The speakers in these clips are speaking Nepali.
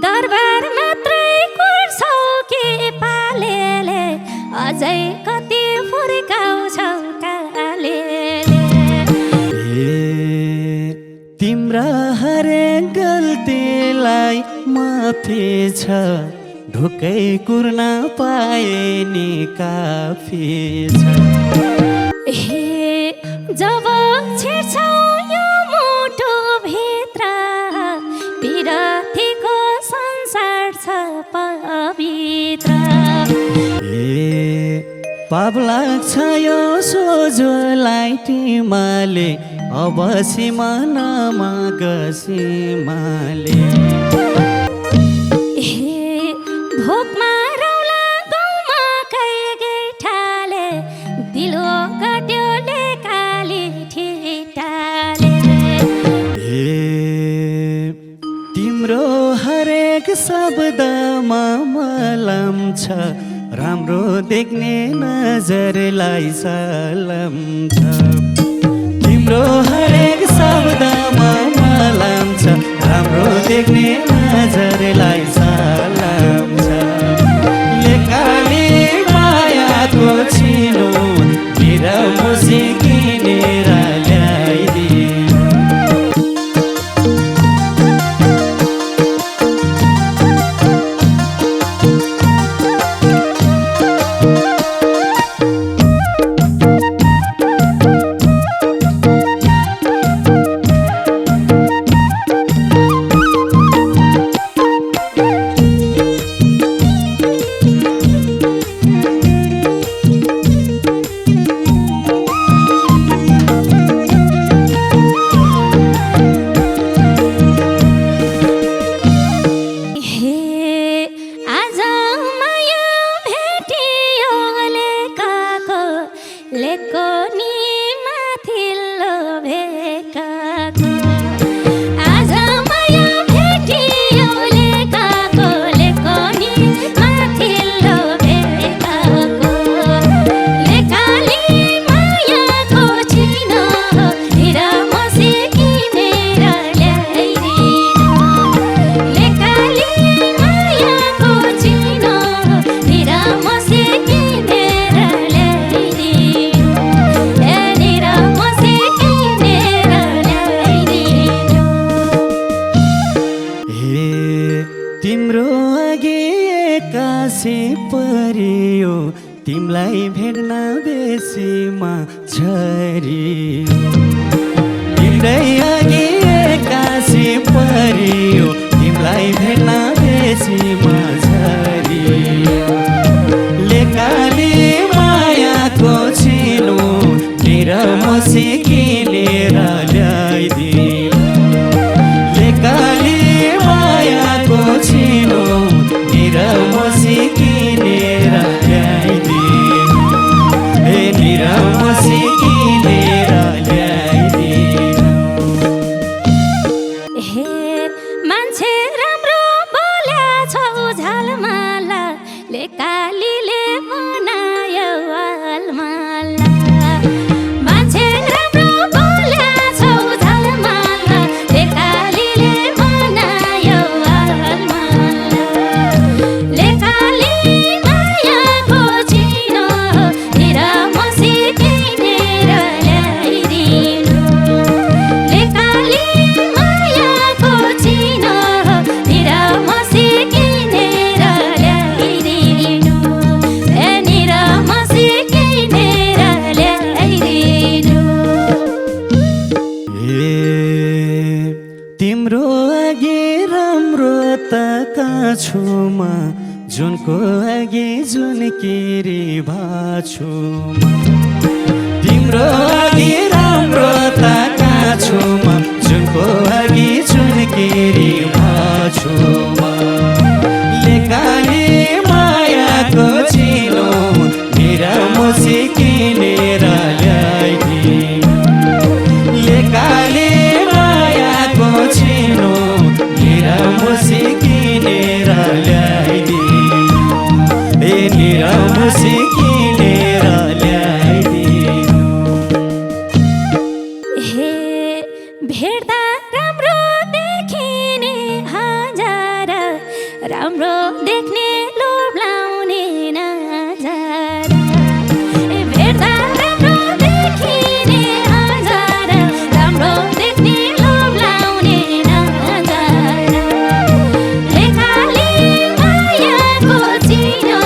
दरबार मात्रै कुर्छौ के पालेले अझै कति फुर्काउँछौ कालेले। तिम्रा हरेक गल्तीलाई माफी छ ढुक्कै कुर्न पाए नि काफी छ। जब छिर्छौ यो मुटु भित्र विरतीको संसार छ पवित्र। पाप लाग्छ यो सोझोलाई तिमीले अब सिमानामा गसिमाले। भोकमा रौला गाउँमा कै गैठाले दिलो कट्यो लेकाली ठिटाले। तिम्रो हरेक शब्दमा मलम छ राम्रो देख्ने नजरलाई सलाम छ। तिम्रो हरेक शब्दमा मलम छ राम्रो देख्ने नजरलाई सलाम छ। लेकाली मायाको छिनो मेरा मुसी किनेर ल्याइदिए। तिम्रो अघि एक्कासी परियो तिमलाई भेट्न बेसीमा झरियो। तिम्रै अघि एक्कासी परियो तिमलाई भेट्न बेसीमा झरियो। लेकाली मायाको छिनो मेरा मसी किनेर ल्याइदियो। लेकाली मायाको छिनो मेरा मसी किनेर ल्याइदियो। मेरा मसी किनेर ल्याइदियो। मान्छे राम्रो बोलेछौ झलमाला लेकालीले बनायो अलमाला। मान्छे राम्रो बोलेछौ झलमाला लेकालीले बनायो अलमाला। लेकाली मायाको छिनो मेरा मसी किनेर ल्याइदिनु। लेकाली मायाको छिनो मेरा मसी किनेर ल्याइदिनु। मेरा मसी किनेर ल्याइदिनु। तिम्रो अघि राम्रो तका छुमा जुनको अघि जुन केरी भाछुमा। तिम्रो अघि राम्रो तका छुमा जुनको अघि जुन केरी भाछुमा। लेकाली मायाको छिनो मेरा मसी किनेर ल्याइदियो। लेकाली मायाको छिनो मेरा मसी किनेर ल्याइदियो। मेरा मसी किनेर ल्याइदियो। भेट्दा राम्रो देखिने हजार राम्रो देख्ने लोभ लाउने नजारा भेट्दा राम्रो देखिने नजारा राम्रो देख्ने लोभ लाउने नजारा लेखाले मायाको चिनो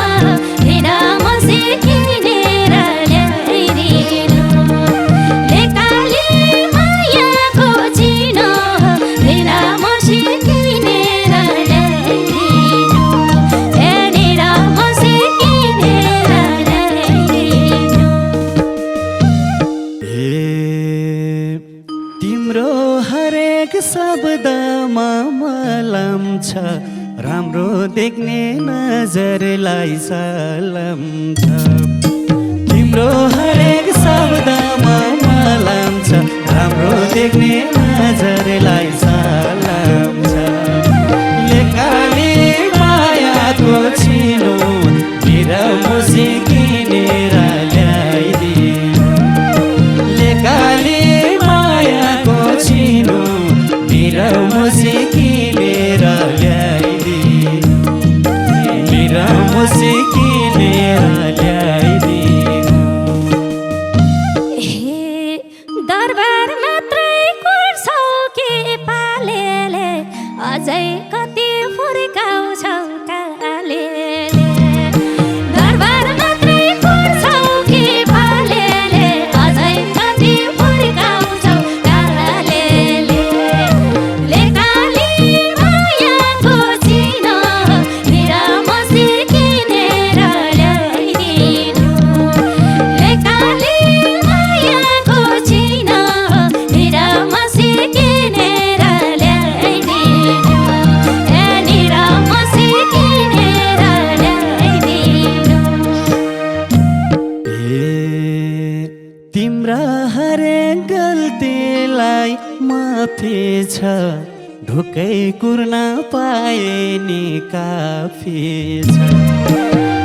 हेर मसी किनेर ल्याइदिनु लेखाले मायाको चिनो हेर मसी किनेर ल्याइदिनु हेरेर मसी किनेर ल्याइदिनु तिम्रो हरेक शब्दमा मलम छ राम्रो देख्ने नजरलाई सलाम छ तिम्रो हरेक शब्दमा मलम छ राम्रो देख्ने नजरलाई सलाम छ लेकाली मायाको छिनो मेरा मुसी किनेर ल्याइदिनु लेकाली मायाको छिनो मेरा मुसी किनेर ल्याइदिनु मेरा मुसी किनेर ल्याइदिनु हे दरबार मात्रै कुर्छौ के पालेले अझै कति फुर्काउँछौ कालेले दरबार मात्रै कुर्छौ के पालेले अझै कति फुर्काउँछौ कालेले लेकाली मायाको चिनो मेरा मसी किनेर ल्याइदिनु लेकाली मायाको चिनो मेरा मसी किनेर ल्याइदिनु हेरेर मसी किनेर ल्याइदिनु तिम्रा हरेक गल्तीलाई माफी छ ढुक्कै कुर्न पाए नि काफी छ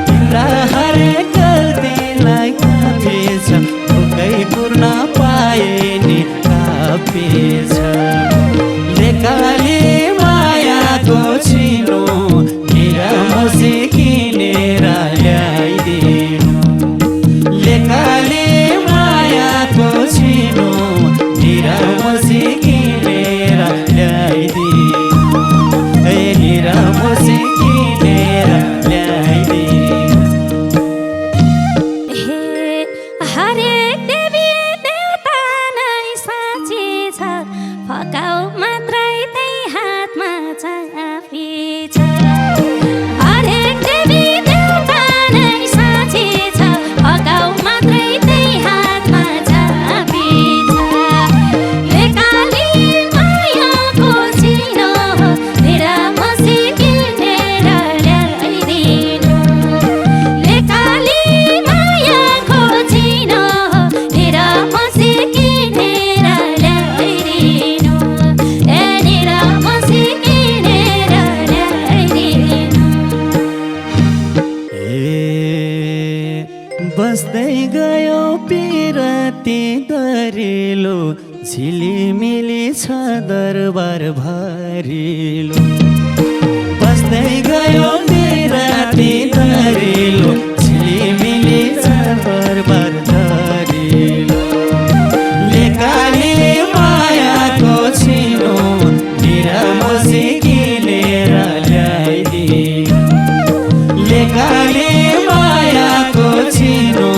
तिम्रा हरेक गल्तीलाई माफी छ ढुक्कै कुर्न पाए नि काफी छ लेकाली मायाको छिनो मेरा मुसी किनेर ल्याइदिनु लेकाली मायाको छिनो मेरा मुसी किनेर ल्याइदिनु मेरा मुसी किनेर ल्याइदिनु हे हरेक देवी देवता नै साँची छ फकाउ मात्रै त्यही हातमा चाबी छ हरेक देवी देवता नै साँची छ फकाउ मात्रै त्यही हातमा चाबी छ लेकाली मायाको चिनो मेरा मसी किनेर ल्याइदिनु लेकाली मायाको चिनो मेरा मसी किनेर ल्याइदिनु हेरेर मसी किनेर ल्याइदिनु बस्दै गयो पिरती दरिलो झिलिमिली छ दरबार भरिलो बस्दै गयो पिरती दरिलो झिलिमिली छ दरबार धरिलो लेकाली मायाको छिनो मेरा मुसी किनेर ल्याइदिनु लेकाली मायाको छिनो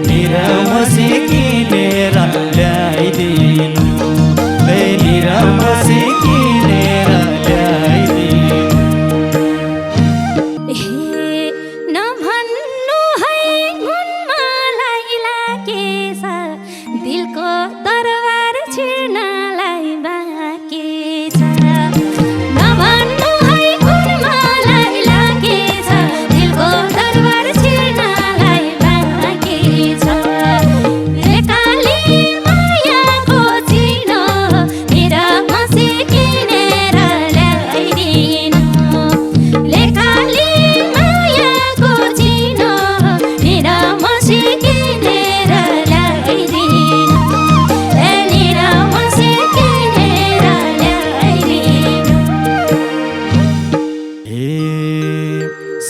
मेरा मुसी किनेर ल्याइदिनु मेरा मुसी किनेर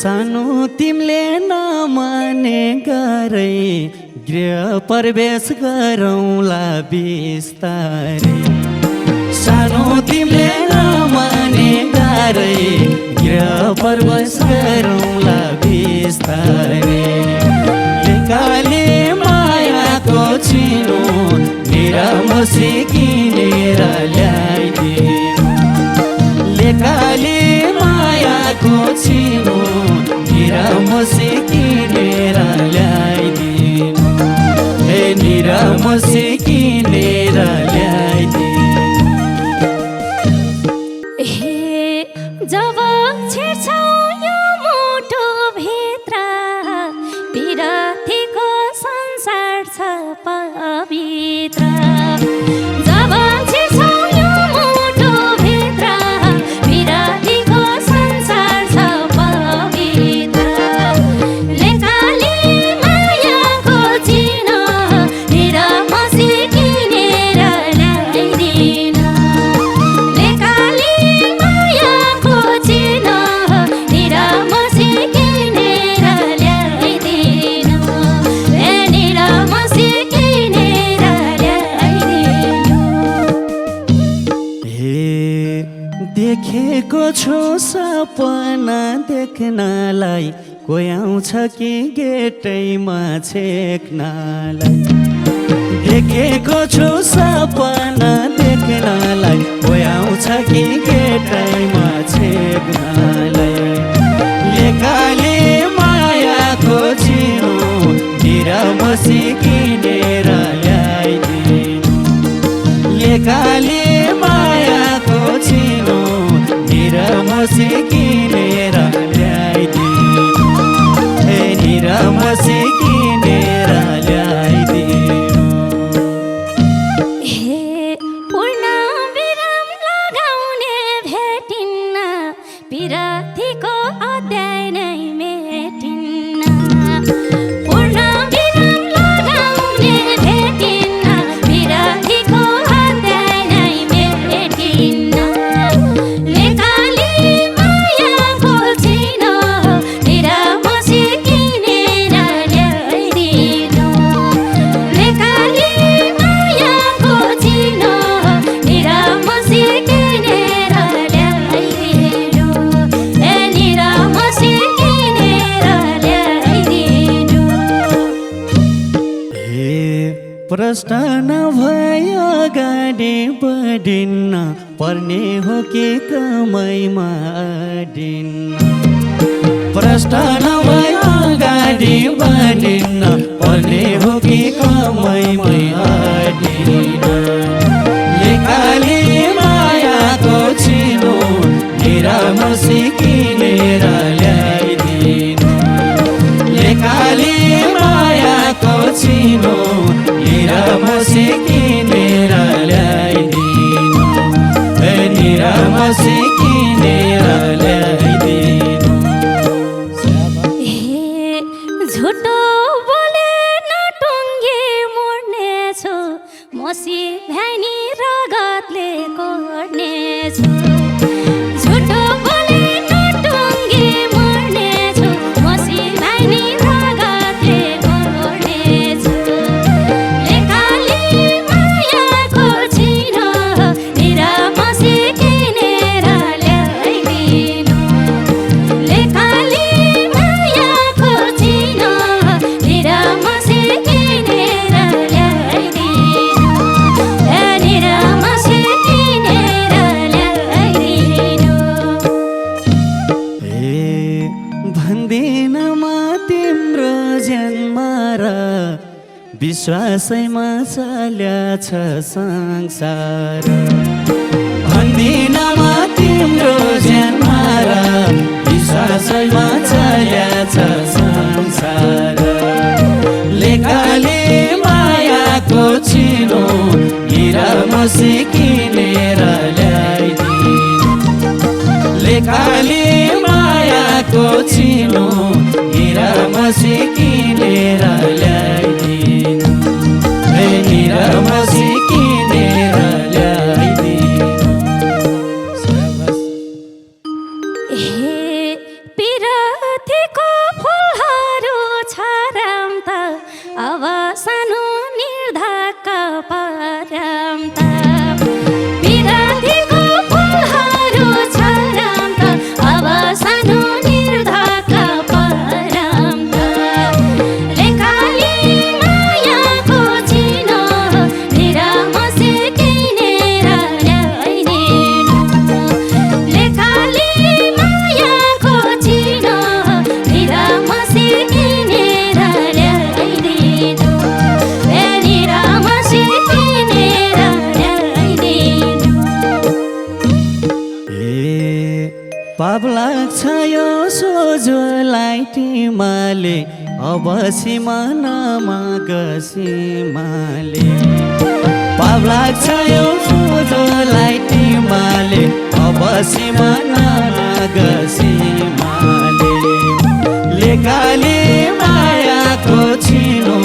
सानो तिमीले नमाने गरे गृह प्रवेश गरौँला बिस्तारै सानो तिमीले नमाने गरे गृह प्रवेश गरौँला बिस्तारै लेकाले मायाको चिनो निरामसी किनेर ल्याइदिनु लेकाले मायाको चिनो निरामसी किनेर ल्याइदिनु हे निरामसी किनेर ल्याइदिनु हे जब छिर्छौ यो मुटु भित्र विरतीको संसार छ पवित्र जब छिर्छौ यो मुटु भित्र विरतीको संसार छ पवित्र लेकाले मायाको चिनो निरामसी किनेर ल्याइदिनु लेकाले मायाको चिनो निरामसी किनेर ल्याइदिनु ए निरामसी किनेर ल्याइदिनु हे देखेको छु सपना देख्नलाई कोही आउँछ कि गेटैमा छेक्नलाई देखेको छु सपना देख्नलाई कोही आउँछ कि गेटैमा छेक्नलाई लेकाले मायाको चिनो निरामसी किनेर ल्याइदिनु लेकाले मायाको चिनो निरामसी किनेर ल्याइदिनु हे निरामसी किनेर ल्याइदिनु हे पूर्ण विराम लगाउने भेटिन्न विरतीको अध्याय नै मेटिन्न पूर्ण विराम लगाउने भेटिन्न विरतीको अध्याय नै मेटिन्न लेकाले मायाको चिनो निरामसी किनेर ल्याइदिनु लेकाले मायाको चिनो निरामसी किनेर ल्याइदिनु ए निरामसी किनेर ल्याइदिनु हे प्रश्न नभयो अगाडि बढिन्न पर्ने हो कि कमाइमा अडिन्न प्रश्न नभयो अगाडि बढिन्न पर्ने हो कि कमाइमै अडिन्न लेकाले मायाको चिनो निरामसी किनेर ल्याइदिनु लेकाले मायाको चिनो निरामसी किनेर ल्याइदिनु हे निरामसी किनेर ल्याइदिनु हे झुटो बोले नटुङ्गे मोड्नेछु मसी भ्यानी रगतले कोड्नेछु झुटो बोले नटुङ्गे मोड्नेछु मसी भ्यानी रगतले कोड्नेछु लेकाले मायाको चिनो निरामसी किनेर ल्याइदिनु लेकाले मायाको चिनो निरामसी किनेर ल्याइदिनु ए निरामसी किनेर ल्याइदिनु हे भन्दिनमा तिम्रो जन्म र विश्वासैमा चल्याछ संसार भन्दिनमा तिम्रो जन्म र विश्वासैमा चल्याछ संसार लेकाले मायाको चिनो निरामसी किनेर ल्याइदिनु लेकाले मायाको चिनो निरामसी किनेर ल्याइदिनु हे निरामसी किनेर ल्याइदिनु हे पिरती पाप लाग्छ यो सोझोलाई तिमीले अब सिमानामा गसीमाले पाप लाग्छ यो सोझोलाई तिमीले अब सिमानामा गसीमाले लेकाले मायाको छिनो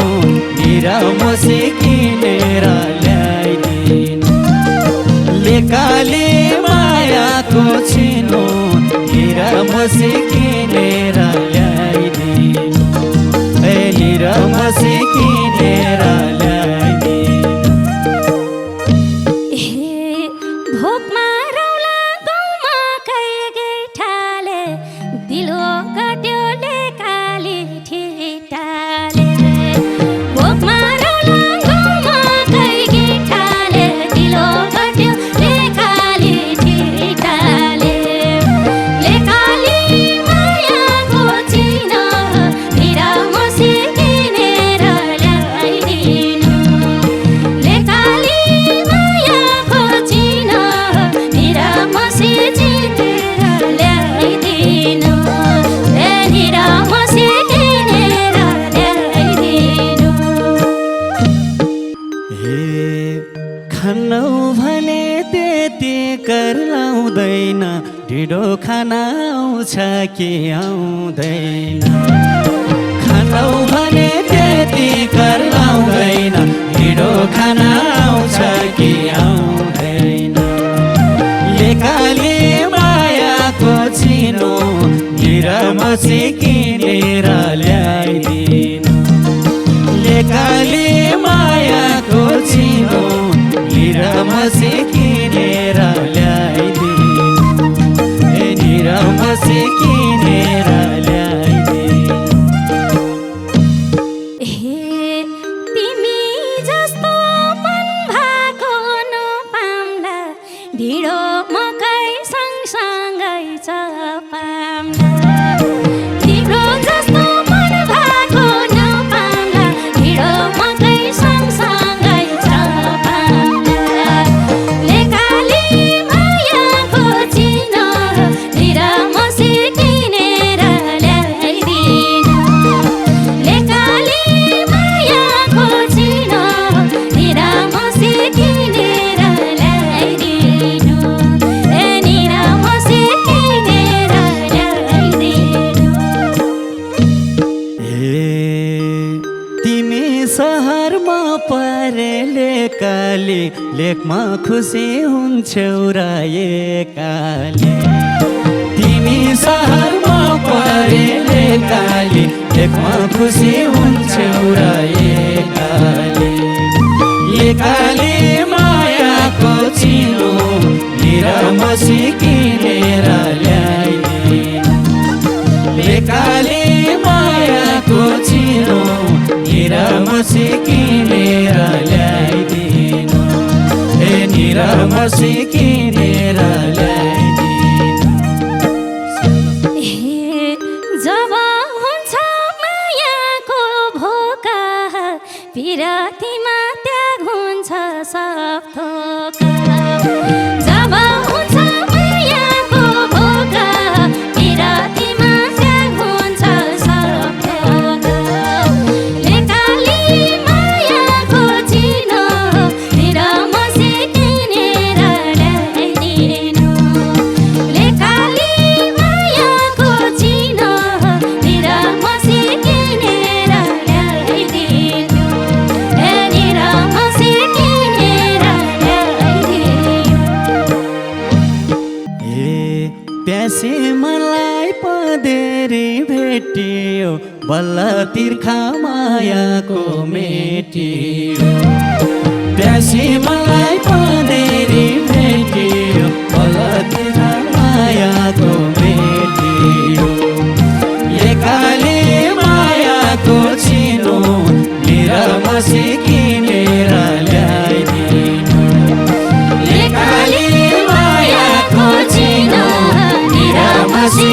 निरामसी किनेर ल्याइदिनु लेकाले मायाको छिनो निरामसी किनेर ल्याइदिनु निरामसी किनेर ल्याइदिनु भोकमा रौला गाउँमा गैठाले दिलो कट्यो लेकाली ठिटाले भोकमा रौला गाउँमा गैठाले दिलो कट्यो लेकाली ठिटाले लेकाली मायाको चिन निरामसी किनेर ल्याइदिनु लेकाली मायाको चिन निरामसी चिनेर ल्याइदिनु निरामसी किनेर ल्याइदिनु हे खानौ भने त्यति कर लाउँदैन ढिँडो खाना आउँछ कि आउँदैन खानौ भने त्यति कर लाउँदैन ढिँडो खाना आउँछ कि आउँदैन लेकाले मायाको चिनो निरामसी किनेर ल्याइदिनु लेकाले मायाको चिनो निरामसी किनेर ल्याइदिनु निरामसी किनेर ल्याइदिनु हे तिमी जस्तो मन भएको नपाम्ला ढिँडो मकै सँगसँगै चपाम्ला तिम्रो जस्तो मन भएको नपाम्ला ढिँडो मकै सँगसँगै चपाम्ला लेकाली मायाको चिन निरामसी किनेर ल्याइदिनु लेकाली मायाको चिन निरामसी किनेर ल्याइदिनु निरामसी किनेर ल्याइदिनु तिमी सहरमा परेले काली लेखमा खुसी हुन्छौ र एकाले तिमी सहरमा परेले काली लेखमा खुसी हुन्छौ र एकाले एकाले मायाको चिनो निरामसी किनेर ल्याइदिनु लेकाले मायाको चिनो निरामसी किनेर ल्याइदिनु निरामसी किनेर ल्याइदिनु जब हुन्छ मायाको भोका पिरतीमा त्याग हुन्छ सब थोका जब हुन्छ मायाको भोका पिरतीमा त्याग हुन्छ सब थोका लेकाली मायाको चिन निरामसी किनेर ल्याइदिनु लेकाली मायाको चिन निरामसी किनेर ल्याइदिनु निरामसी किनेर ल्याइदिनु प्यासी मलाई पदेरी भेटियो बल्ल तिर्खा मायाको मेटियो प्यासी मलाई पदेरी भेटियो बल्ल तिर्खा मायाको मेटियो एकाले मायाको चिनो निरामसी किनेर ल्याइदिनु लेकाले मायाको चिनो निरामसी